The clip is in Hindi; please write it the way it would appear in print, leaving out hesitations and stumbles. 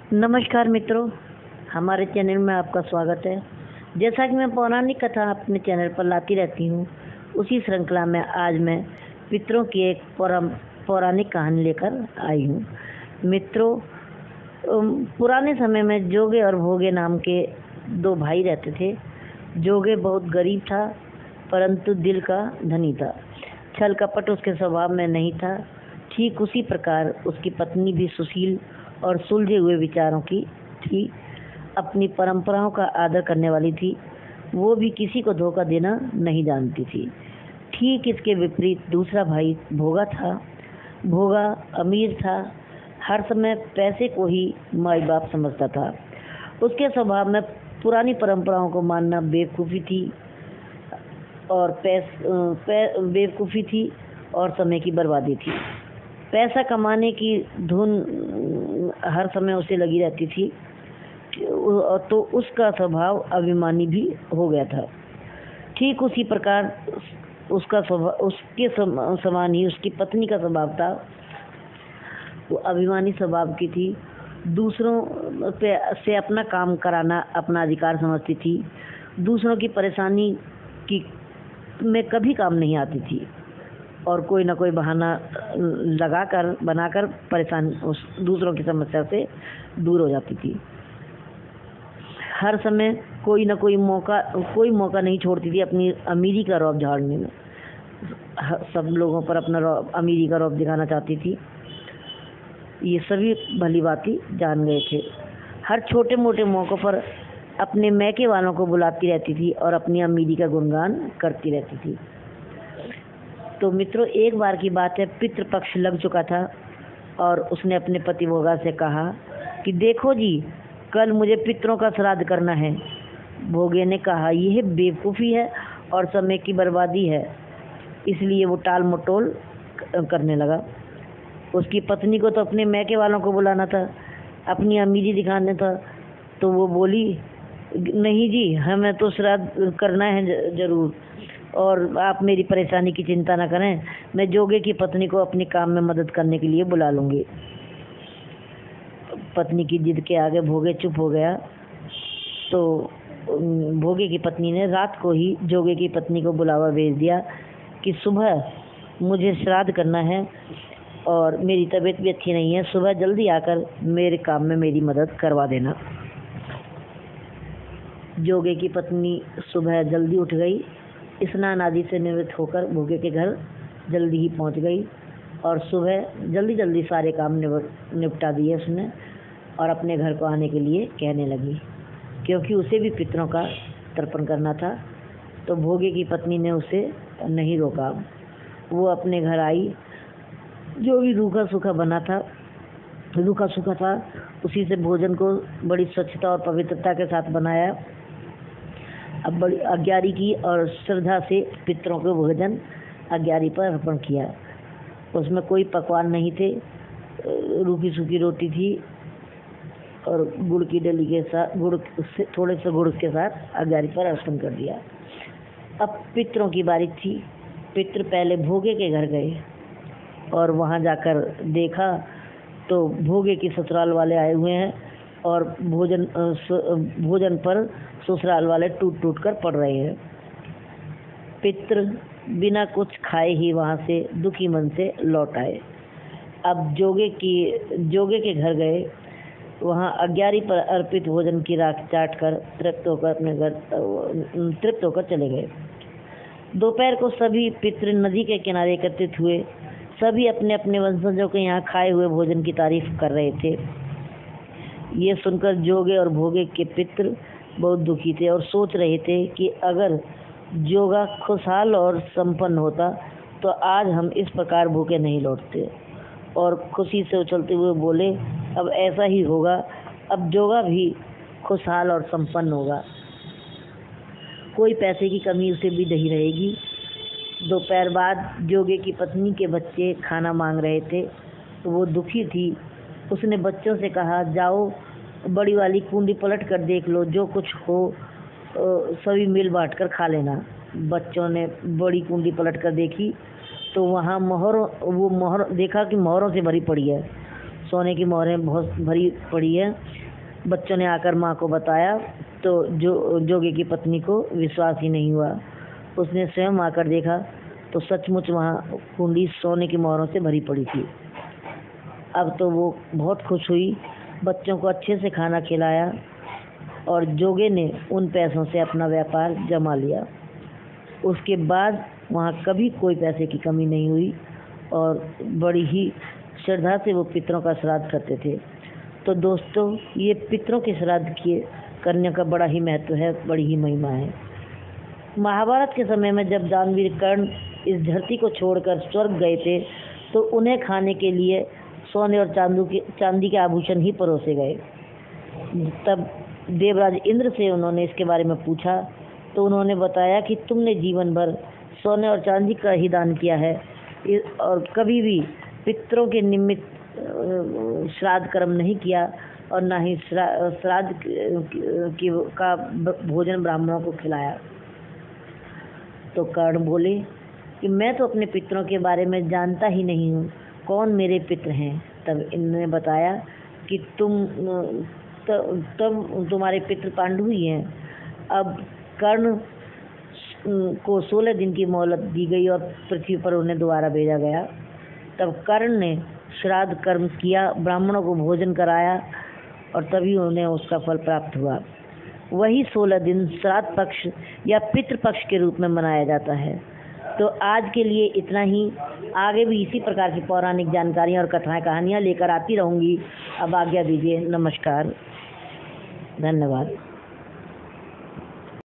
नमस्कार मित्रों, हमारे चैनल में आपका स्वागत है। जैसा कि मैं पौराणिक कथा अपने चैनल पर लाती रहती हूँ, उसी श्रृंखला में आज मैं पितरों की एक पौराणिक कहानी लेकर आई हूँ। मित्रों, पुराने समय में जोगे और भोगे नाम के दो भाई रहते थे। जोगे बहुत गरीब था, परंतु दिल का धनी था। छल कपट उसके स्वभाव में नहीं था। ठीक उसी प्रकार उसकी पत्नी भी सुशील और सुलझे हुए विचारों की थी। अपनी परंपराओं का आदर करने वाली थी। वो भी किसी को धोखा देना नहीं जानती थी। ठीक इसके विपरीत दूसरा भाई भोगा था। भोगा अमीर था, हर समय पैसे को ही माई बाप समझता था। उसके स्वभाव में पुरानी परंपराओं को मानना बेवकूफ़ी थी और समय की बर्बादी थी। पैसा कमाने की धुन हर समय उसे लगी रहती थी, तो उसका स्वभाव अभिमानी भी हो गया था। ठीक उसी प्रकार उसका स्वभाव, उसके समान ही उसकी पत्नी का स्वभाव था। वो अभिमानी स्वभाव की थी। दूसरों से अपना काम कराना अपना अधिकार समझती थी। दूसरों की परेशानी की में कभी काम नहीं आती थी और कोई ना कोई बहाना बनाकर परेशान उस दूसरों की समस्या से दूर हो जाती थी। हर समय कोई ना कोई मौका नहीं छोड़ती थी अपनी अमीरी का रौब झाड़ने में। सब लोगों पर अपना अमीरी का रौब दिखाना चाहती थी। ये सभी भली भांति जान गए थे। हर छोटे मोटे मौक़ों पर अपने मैके वालों को बुलाती रहती थी और अपनी अमीरी का गुणगान करती रहती थी। तो मित्रों, एक बार की बात है, पितृपक्ष लग चुका था और उसने अपने पति भोगा से कहा कि देखो जी, कल मुझे पितरों का श्राद्ध करना है। भोगे ने कहा, यह बेवकूफ़ी है और समय की बर्बादी है। इसलिए वो टाल मटोल करने लगा। उसकी पत्नी को तो अपने मैके वालों को बुलाना था, अपनी अमीरी दिखाना था। तो वो बोली, नहीं जी, हमें तो श्राद्ध करना है ज़रूर, और आप मेरी परेशानी की चिंता न करें। मैं जोगे की पत्नी को अपने काम में मदद करने के लिए बुला लूँगी। पत्नी की जिद के आगे भोगे चुप हो गया। तो भोगे की पत्नी ने रात को ही जोगे की पत्नी को बुलावा भेज दिया कि सुबह मुझे श्राद्ध करना है और मेरी तबीयत भी अच्छी नहीं है। सुबह जल्दी आकर मेरे काम में मेरी मदद करवा देना। जोगे की पत्नी सुबह जल्दी उठ गई, स्नान आदि से निवृत्त होकर भोगे के घर जल्दी ही पहुंच गई और सुबह जल्दी सारे काम निपटा दिए उसने और अपने घर को आने के लिए कहने लगी, क्योंकि उसे भी पितरों का तर्पण करना था। तो भोगे की पत्नी ने उसे नहीं रोका। वो अपने घर आई। जो भी रूखा सूखा था उसी से भोजन को बड़ी स्वच्छता और पवित्रता के साथ बनाया। अब बड़ी अग्यारी की और श्रद्धा से पितरों को भोजन अग्यारी पर अर्पण किया। उसमें कोई पकवान नहीं थे, रूखी सूखी रोटी थी और गुड़ की डली के साथ थोड़े से गुड़ के साथ अग्यारी पर अर्पण कर दिया। अब पितरों की बारी थी। पितर पहले भोगे के घर गए और वहाँ जाकर देखा तो भोगे की ससुराल वाले आए हुए हैं और भोजन पर ससुराल वाले टूट कर पड़ रहे हैं। पितर बिना कुछ खाए ही वहाँ से दुखी मन से लौट आए। अब जोगे के घर गए। वहाँ अग्यारी पर अर्पित भोजन की राख चाट कर तृप्त होकर चले गए। दोपहर को सभी पितर नदी के किनारे एकत्रित हुए। सभी अपने अपने वंशजों के यहाँ खाए हुए भोजन की तारीफ कर रहे थे। ये सुनकर जोगे और भोगे के पितर बहुत दुखी थे और सोच रहे थे कि अगर जोगा खुशहाल और संपन्न होता तो आज हम इस प्रकार भूखे नहीं लौटते। और खुशी से उछलते हुए बोले, अब ऐसा ही होगा, अब जोगा भी खुशहाल और संपन्न होगा। कोई पैसे की कमी उसे भी नहीं रहेगी। दोपहर बाद जोगे की पत्नी के बच्चे खाना मांग रहे थे, तो वो दुखी थी। उसने बच्चों से कहा, जाओ बड़ी वाली कुंडी पलट कर देख लो, जो कुछ हो सभी मिल बांट कर खा लेना। बच्चों ने बड़ी कुंडी पलट कर देखी तो वहाँ मोहर देखा कि मोहरों से भरी पड़ी है। सोने की मोहरें बहुत भरी पड़ी है। बच्चों ने आकर माँ को बताया तो जोगे की पत्नी को विश्वास ही नहीं हुआ। उसने स्वयं आकर देखा तो सचमुच वहाँ कुंडी सोने की मोहरों से भरी पड़ी थी। अब तो वो बहुत खुश हुई, बच्चों को अच्छे से खाना खिलाया और जोगे ने उन पैसों से अपना व्यापार जमा लिया। उसके बाद वहाँ कभी कोई पैसे की कमी नहीं हुई और बड़ी ही श्रद्धा से वो पितरों का श्राद्ध करते थे। तो दोस्तों, ये पितरों के श्राद्ध करने का बड़ा ही महत्व है, बड़ी ही महिमा है। महाभारत के समय में जब दानवीर कर्ण इस धरती को छोड़कर स्वर्ग गए थे तो उन्हें खाने के लिए सोने और चांदी के आभूषण ही परोसे गए। तब देवराज इंद्र से उन्होंने इसके बारे में पूछा तो उन्होंने बताया कि तुमने जीवन भर सोने और चांदी का ही दान किया है और कभी भी पितरों के निमित्त श्राद्ध कर्म नहीं किया और ना ही श्राद्ध का भोजन ब्राह्मणों को खिलाया। तो कर्ण बोले कि मैं तो अपने पितरों के बारे में जानता ही नहीं हूँ, कौन मेरे पितर हैं। तब इन्होंने बताया कि तुम्हारे पितर पांडु ही हैं। अब कर्ण को 16 दिन की मोहलत दी गई और पृथ्वी पर उन्हें दोबारा भेजा गया। तब कर्ण ने श्राद्ध कर्म किया, ब्राह्मणों को भोजन कराया और तभी उन्हें उसका फल प्राप्त हुआ। वही 16 दिन श्राद्ध पक्ष या पितृपक्ष के रूप में मनाया जाता है। तो आज के लिए इतना ही। आगे भी इसी प्रकार की पौराणिक जानकारियाँ और कथाएं कहानियाँ लेकर आती रहूँगी। अब आज्ञा दीजिए। नमस्कार, धन्यवाद।